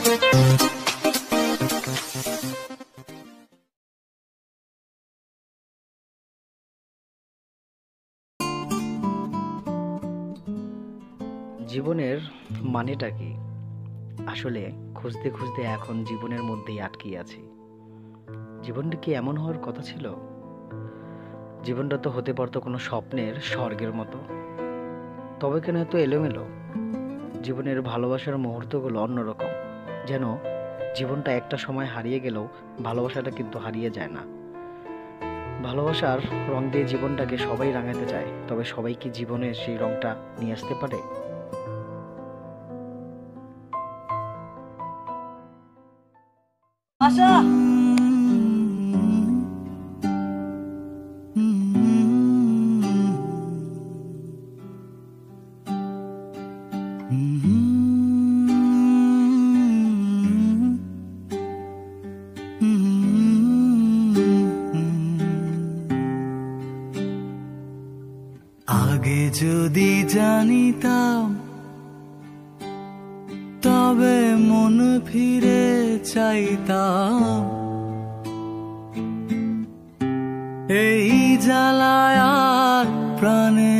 জীবনের মানেটা কি? আসলে খুঁজতে খুঁজতে এখন জীবনের মধ্যেই আটকে আছি। জীবনটা কি এমন হওয়ার কথা ছিল? জীবনটা তো হতে পারতো কোনো স্বপ্নের স্বর্গের মতো। তবে কেন এত এলোমেলো? জীবনের ভালোবাসার মুহূর্তগুলো অন্যরকম। যেন জীবনটা একটা সময় হারিয়ে গেলেও ভালোবাসাটা কিন্তু হারিয়ে যায় না। ভালোবাসার রং দিয়ে জীবনটাকে সবাই রাঙাতে চায়, তবে সবাই কি জীবনের সেই রংটা নিয়ে আসতে পারে? আশা, আগে যদি জানিতাম তবে মন ফিরে চাইতাম, এই জ্বালায় আর প্রাণে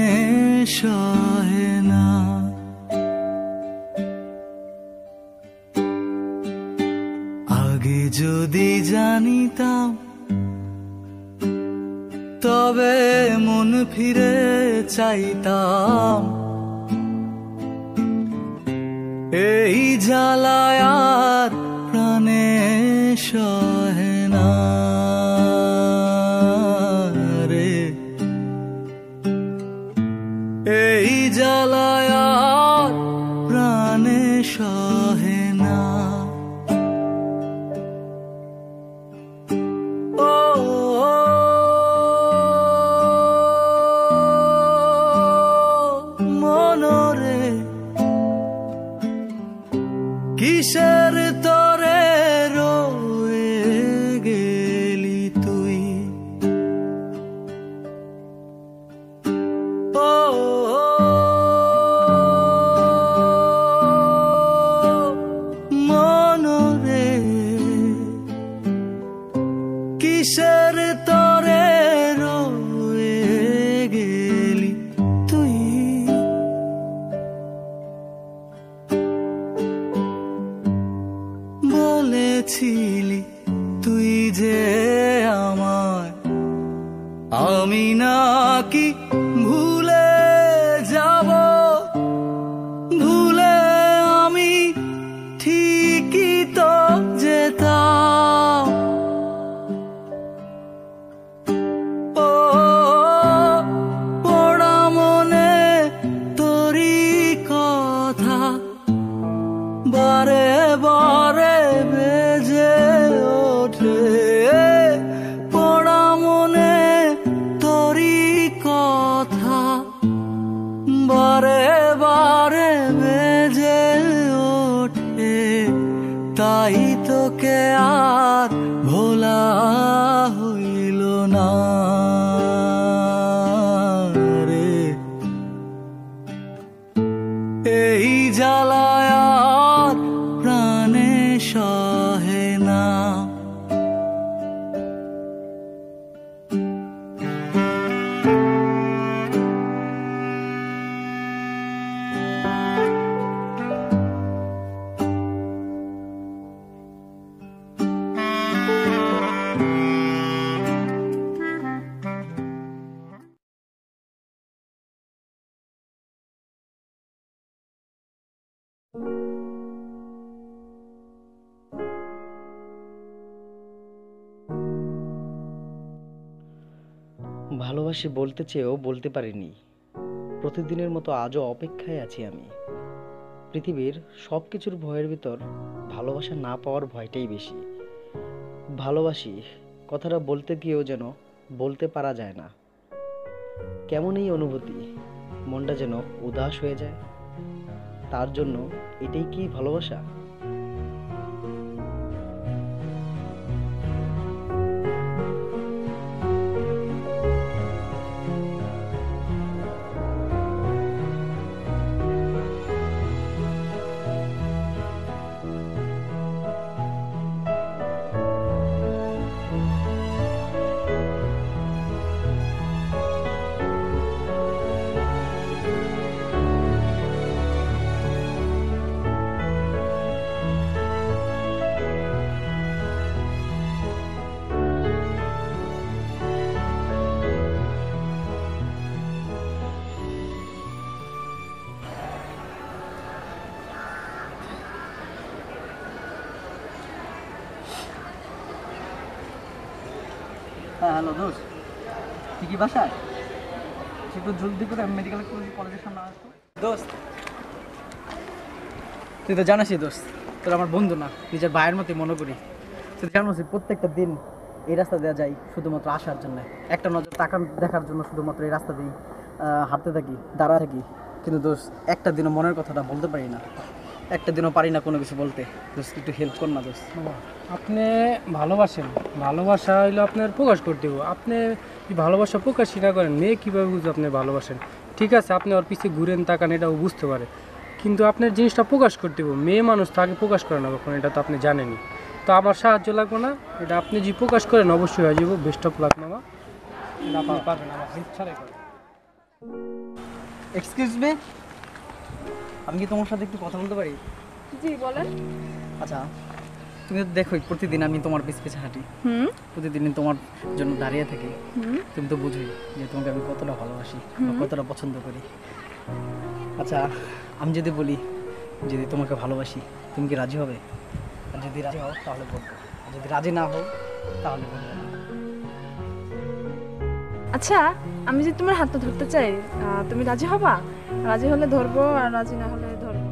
সহে না। আগে যদি জানিতাম তবে মন ফিরে চাইতাম, এই জ্বালায় আর প্রাণে সহে না রে, এই জ্বালায় আর প্রাণে সহে না। ও মনরে কিসের তরে রয়ে গেলি তুই? ও মনরে কিসের তরে রয়ে গেলি তুই? বলেছিলি তুই যে আমায়, আমি নাকি ভুলে যাব? ভুলে আমি ঠিকই তো যেতাম। ও পড়া মনে তোরই কথা বারে বারে বেজে ওঠে, পড়া মনে তোরই কথা বারে বারে বেজে ওঠে। তাই তোকে আর ভোলা হইল না রে, এই জ্বালায় আর প্রাণে সহে না। ভালোবাসি বলতে চেয়েও বলতে পারিনি। প্রতিদিনের মতো আজও অপেক্ষায় আছি আমি। পৃথিবীর সব কিছুর ভয়ের ভিতর ভালোবাসা না পাওয়ার ভয়টাই বেশি। ভালোবাসি কথাটা বলতে গিয়েও যেন বলতে পারা যায় না। কেমন এই অনুভূতি, মনটা যেন উদাস হয়ে যায়। তার জন্য এটাই কি ভালোবাসা? হ্যাঁ হ্যালো দোস্ত, তুই কি বাসায়? একটু জলদি করে মেডিকেল কলেজের সামনে আসতো। দোস্ত তুই তো জানাসই দোস্ত, তোর আমার বন্ধু না, নিজের ভাইয়ের মতোই মনে করি। তুই জানোস প্রত্যেকটা দিন এই রাস্তা দেওয়া যায় শুধুমাত্র আসার জন্য, একটা নজর তাকান দেখার জন্য শুধুমাত্র এই রাস্তা দিয়েই হাঁটতে থাকি, দাঁড়া থাকি। কিন্তু দোস্ত একটা দিনও মনের কথাটা বলতে পারি না, একটা দিনও পারি না কোনো কিছু বলতে। দোস্ত একটু হেল্প কর না দোস্ত। আপনি ভালোবাসেন, ভালোবাসা হইলো আপনার প্রকাশ করতে হবে। আপনি কি ভালোবাসা প্রকাশই না করেন, মেয়ে কীভাবে বুঝবে আপনি ভালোবাসেন? ঠিক আছে, আপনি ওর পিছিয়ে ঘুরেন তাকান, এটাও বুঝতে পারে, কিন্তু আপনার জিনিসটা প্রকাশ করতে হবে। মেয়ে মানুষ তো আগে প্রকাশ করে না কখন, এটা তো আপনি জানেনই। তো আমার সাহায্য লাগবে না, এটা আপনি যদি প্রকাশ করেন অবশ্যই হয়ে যাবো। বেস্ট অফ লাক মামা, এটা আপনি পারবেন, আমার হেল্প ছাড়াই করেন। এক্সকিউজ মি, আমি কি তোমার সাথে একটু কথা বলতে পারি? জি বলেন। আচ্ছা, তুমি তো দেখোই প্রতিদিন আমি তোমার পিছ পিছে হাঁটি, প্রতিদিন তোমার জন্য দাঁড়িয়ে থাকি। তুমি তো বুঝোই যে তোমাকে আমি কতটা ভালোবাসি বা কতটা পছন্দ করি। আচ্ছা, আমি যদি বলি যদি তোমাকে ভালোবাসি, তুমি কি রাজি হবে? আর যদি রাজি হও তাহলে বলবো, আর যদি রাজি না হও তাহলে বলবো না। আচ্ছা, আমি যদি তোমার হাতটা ধরতে চাই, তুমি রাজি হবা? রাজি হলে ধরবো, আর রাজি না হলে ধরবো।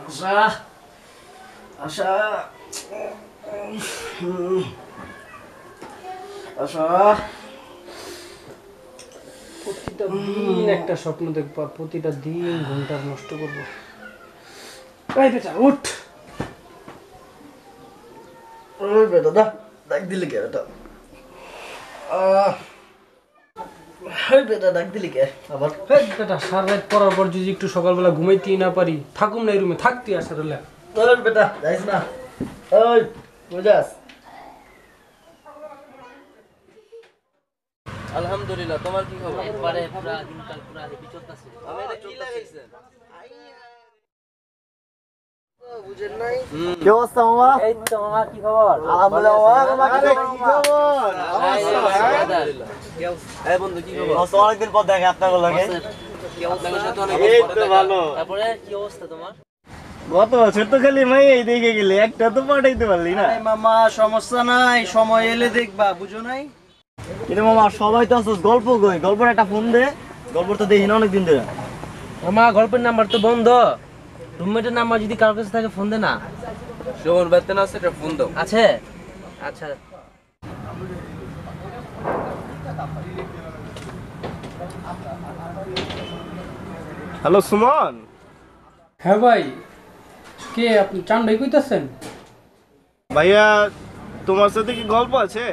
আশা, আশা, আশা। প্রতিটা দিন একটা স্বপ্ন দেখবো, আর প্রতিটা দিন ঘন্টা নষ্ট করবো। এই বেটা উঠ। ওই বেটা দা, ডাক দিলি কে বেটা? ওই বেটা ডাক দিলি কে আবার? এই বেটা সারা রাত পড়ার পর যদি একটু সকালবেলা ঘুমাইতেই না পারি, থাকুম না এই রুমে, থাকতে আসার হলে। ওই বেটা যাইস না, ওই বুঝাস। আলহামদুলিল্লাহ, তোমার কি খবর? একবারে পুরা দিনকাল পুরা হেভি চলতেছে। আমি এটা কি লাগাইছেন? বুঝেন নাই? কি অবস্থা মামা? এই তো মামা, কি খবর? আলহামদুলিল্লাহ মামা, কি খবর? আলহামদুলিল্লাহ। এই বন্ধু কি খবর? অনেকদিন পর দেখা আপনার লাগে। কি অবস্থা? আপনার সাথে অনেক এই পরে তো দেখা। ভালো। তারপরে কি অবস্থা তোমার? গত বছর তো খালি মাই এই দেখে গেলি, একটা তো পাঠাইতে পারলি না। মামা সমস্যা নাই, সময় এলে দেখবা, বুঝো নাই? কিন্তু মামা সবাই তো আসছ, গল্প কই? গল্পের একটা ফোন দে, গল্প তো দেখি না অনেকদিন ধরে। মামা গল্পের নাম্বার তো বন্ধ, রুমমেটের নাম্বার যদি কারোর কাছে থাকে ফোন দে না। শোন বেতন আছে, এটা ফোন দাও। আছে? আচ্ছা। হ্যালো সুমন। হ্যাঁ ভাই, কে আপনি? চান ভাই কইতাছেন? ভাইয়া তোমার সাথে কি গল্প আছে?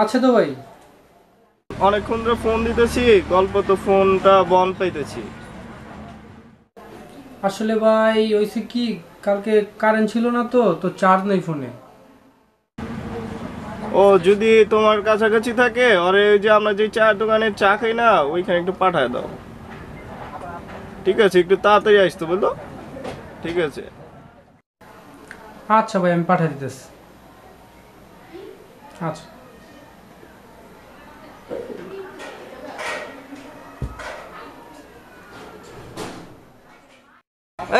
আছে তো ভাই। অনেকক্ষণ ধরে ফোন দিতেছি, গল্প তো ফোনটা বন্ধ পাইতেছি। আসলে ভাই হইছে কি, কালকে কারেন্ট ছিল না, তো চার্জ নেই ফোনে। ও যদি তোমার কাছাকাছি থাকে, ওরে ওই যে আমরা যে চায়ের দোকানে চা খাই না, ওইখানে একটু পাঠায় দাও। ঠিক আছে, একটু তাড়াতাড়ি আসতে বলতো। ঠিক আছে। আচ্ছা ভাই, আমি পাঠিয়ে দিতেছি। আচ্ছা।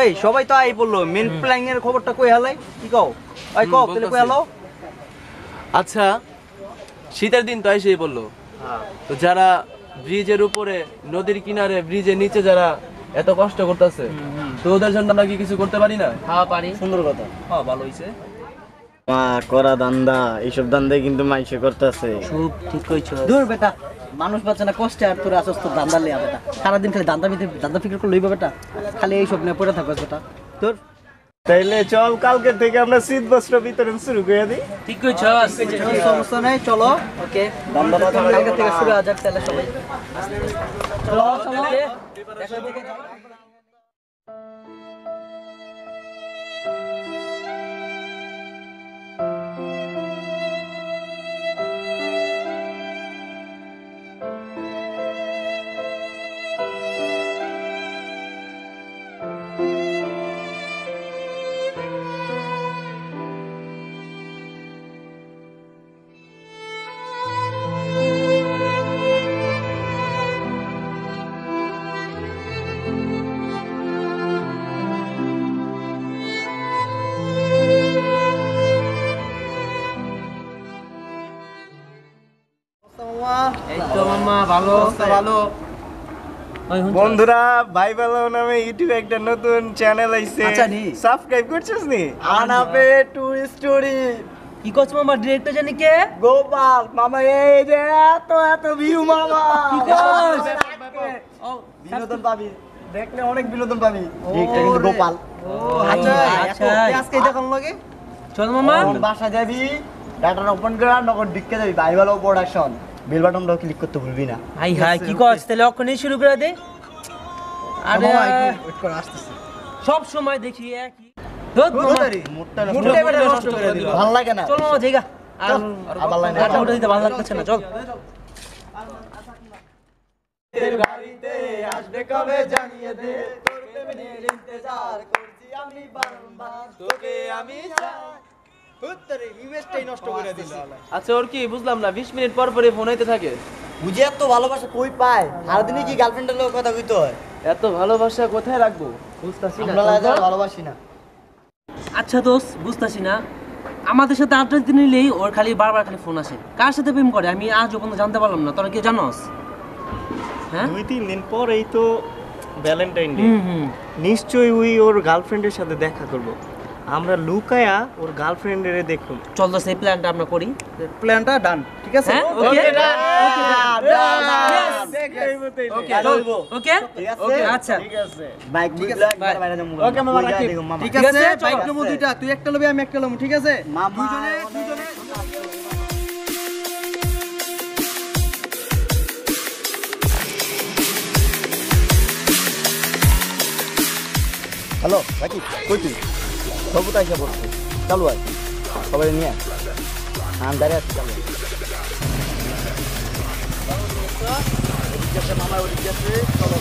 এই সবাই তো আই বললো, মেন প্ল্যানিং এর খবরটা কই হালাই? কি কও? আই কও তাহলে কই হালো? আচ্ছা, শীতের দিন তো এসেই বললো, তো যারা ব্রিজের উপরে, নদীর কিনারে, ব্রিজের নিচে যারা এত কষ্ট করতেছে, তো ওদের জন্য আমরা কি কিছু করতে পারি না? হ্যাঁ পারি। সুন্দর কথা। হ্যাঁ ভালো হইছে। মা করা দান্দা, এইসব দান্দাই কিন্তু মাইসে করতেছে। খুব ঠিক কইছো। দূর বেটা, মানুষ বাঁচে না কষ্টে, আর তোর আসস তোর দান্দা লিয়া বেটা। সারাদিন খালি দান্দা ফিকির করে লইবা বেটা, খালি এইসব নিয়ে পড়ে থাকবে বেটা তোর। তাইলে চল কালকে থেকে আমরা শীত বস্ত্র বিতরণ শুরু করে দিই। ঠিক কইছো। সমস্যা নাই, চলো। ওকে, দান্দা কালকে থেকে শুরু হয়ে যাক তাহলে সবাই। চলো চলো, দেখা দেখে যাই। ভালো ভালো বন্ধুরা ভাই ভালো নামে ইউটিউবে একটা নতুন চ্যানেল আইছে আচ্ছা নি। সাবস্ক্রাইব করছিস নি আনাপে টু স্টোরি কি করছ মামা ডিরেক্টর জানি কে গোপাল মামা এই যে এত ভিউ মামা কি করছ? বিনোদন পাবি দেখলে অনেক বিনোদন পাবি এটা কিন্তু গোপাল আচ্ছা, আচ্ছা। আজকে দেখান লাগে চল মামা বাসা যাবি ডাটা ওপেন করে নগর ডিক্কে যাবি ভাই ভালো প্রোডাকশন বেল বাটনটাও ক্লিক করতে ভুলবি না হাই হাই কি করছ তাহলে অক্ষণই শুরু করে দে আরে ওয়েট করে আসতেছি সব সময় দেখি একই ধুর মামা মুডটা নষ্ট করে দিল ভালো লাগে না চল মামা জায়গা আর আবার লাইন গাটা উঠে দিতে ভালো লাগতেছে না চল গাড়িতে আসবে কবে জানিয়ে দে তোর প্রেমের ইন্তজার করছি আমি বারবার তোকে আমি চাই উত্তরে ইমেজটাই নষ্ট করে দিল আচ্ছা ওর কি বুঝলাম না 20 মিনিট পর পরে ফোন হইতে থাকে বুঝে এত ভালোবাসা কই পায় সারাদিনই কি গার্লফ্রেন্ডের লোক কথা কইতে হয় এত ভালোবাসা কোথায় রাখবো বুঝতাছি না আমরা লাগা ভালোবাসি না আচ্ছা দোস্ত বুঝতাছি না আমাদের সাথে আড্ডা দিতে নিলেই ওর খালি বারবার খালি ফোন আসে কার সাথে প্রেম করে আমি আজ পর্যন্ত জানতে পারলাম না তোরা কি জানোস হ্যাঁ 2-3 দিন পরেই তো ভ্যালেন্টাইন ডে হুম নিশ্চয়ই ওই ওর গার্লফ্রেন্ডের সাথে দেখা করব আমরা লুকায়া ওর গার্লফ্রেন্ডের দেখুন চল তো সেই প্ল্যানটা আমরা করি প্ল্যানটা ডান ঠিক আছে হ্যাঁ ওকে ওকে ওকে ঠিক আছে ওকে আচ্ছা ঠিক আছে বাইক ঠিক আছে বাইরে যাবো ওকে মামা রাকিব ঠিক ঠিক আছে আছে, বাইক চলো। নেবো দুইটা তুই একটা লবি আমি একটা লবো ঠিক আছে দুইজনে হ্যালো রাকিব কই তুই সবুত আইসা বলছি চালু আয় সবাই নিয়ে আয় দাঁড়িয়ে আছি চালু মামা ওদিকে আছে চলো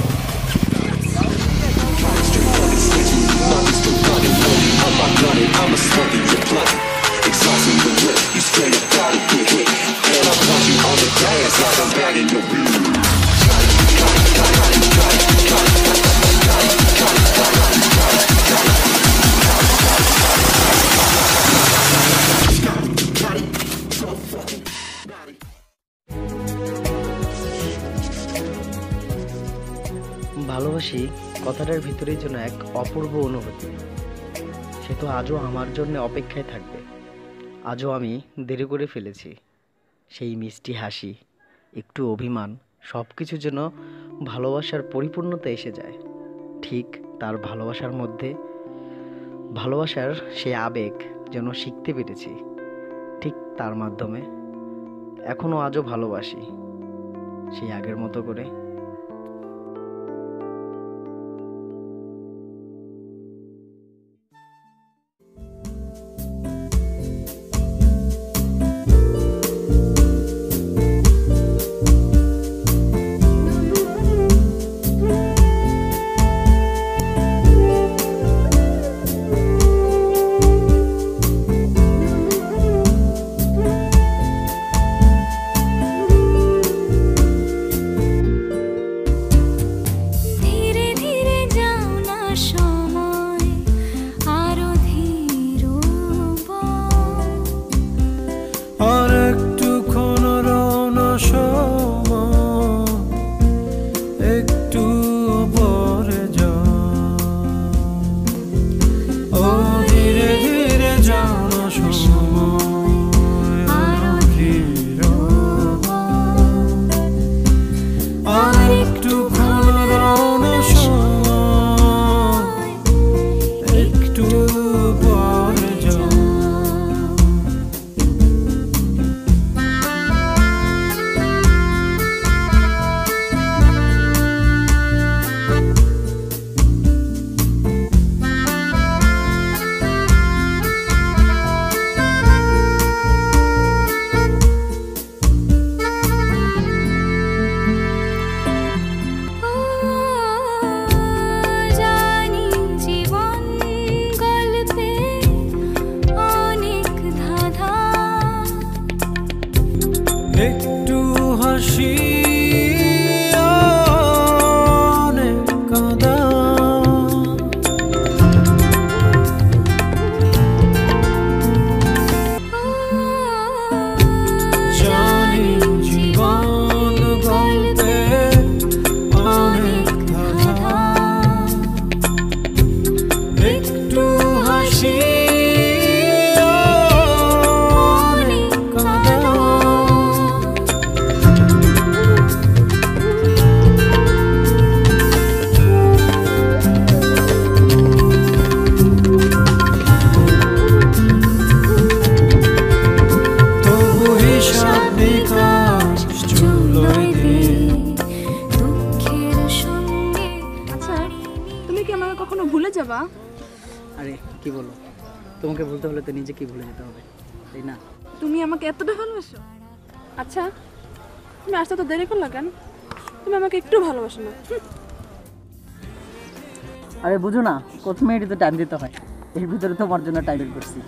ভালোবাসি কথাটার ভিতরেই যেন এক অপূর্ব অনুভূতি। সে তো আজও আমার জন্য অপেক্ষায় থাকবে। আজও আমি দেরি করে ফেলেছি। সেই মিষ্টি হাসি, একটু অভিমান, সব কিছু যেন ভালোবাসার পরিপূর্ণতা এসে যায়। ঠিক তার ভালোবাসার মধ্যে ভালোবাসার সেই আবেগ যেন শিখতে পেরেছি। ঠিক তার মাধ্যমে এখনও আজও ভালোবাসি সেই আগের মতো করে। যাবা? আরে কি বলো, তোমাকে বলতে হলে তো নিজেকে ভুলে যেতে হবে, তাই না? তুমি আমাকে এতটা ভালোবাসো? আচ্ছা, তুমি আসতে তো দেরি করলা কেন? তুমি আমাকে একটু ভালোবাসো না? আরে বুঝো না, কত মিনিটই তো টাইম দিতে হয়, এর ভিতরে তোমার জন্য টাইম বের করছি।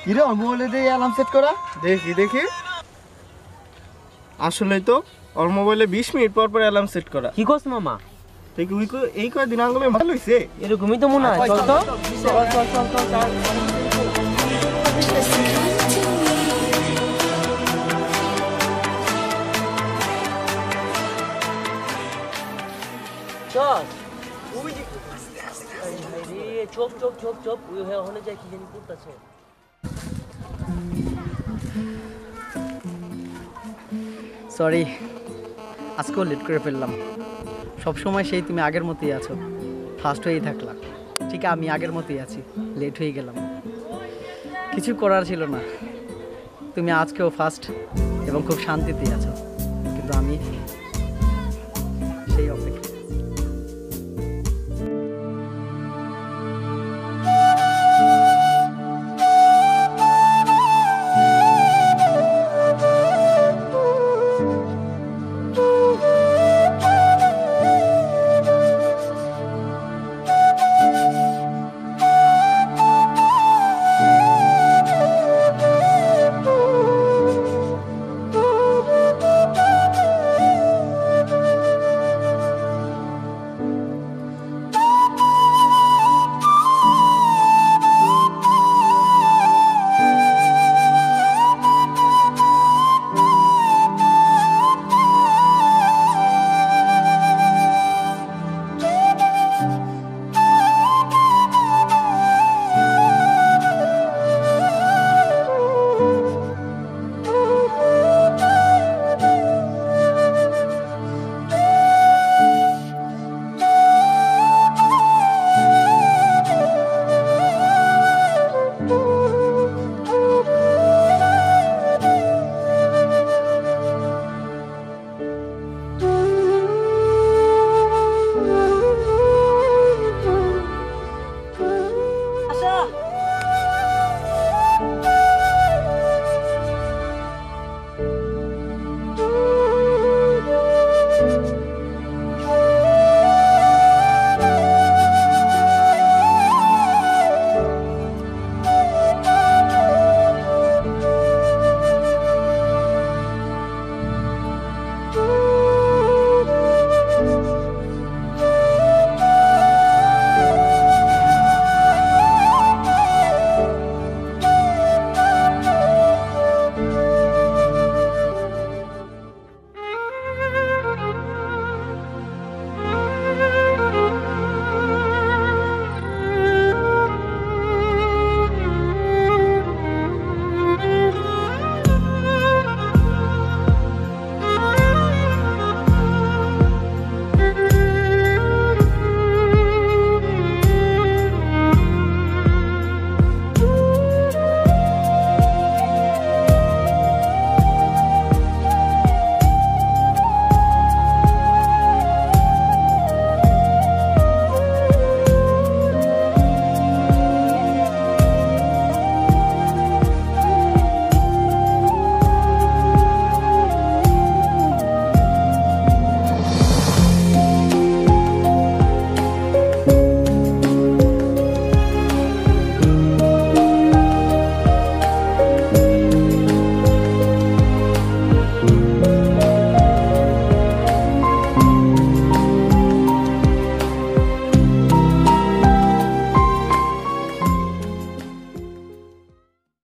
কিরে ওর মোবাইলে দিয়ে অ্যালার্ম সেট করা? দেখি দেখি, আসলে তো ওর মোবাইলে 20 মিনিট পর পর অ্যালার্ম সেট করা। কি করছ মামা? দেখি এই কয়েকদিন আঙ্গুলে ভালো হইছে। এরকমই তো মনে হয়। চল তো চল। চোপ চোপ চোপ চোপ, ওই ওখানে যাই কি জানি করতেছে। সরি, আজকেও লেট করে ফেললাম। সবসময় সেই তুমি আগের মতোই আছো, ফার্স্ট হয়েই থাকলা। ঠিক আমি আগের মতোই আছি, লেট হয়ে গেলাম। কিছু করার ছিল না, তুমি আজকেও ফার্স্ট এবং খুব শান্তিতেই আছো, কিন্তু আমি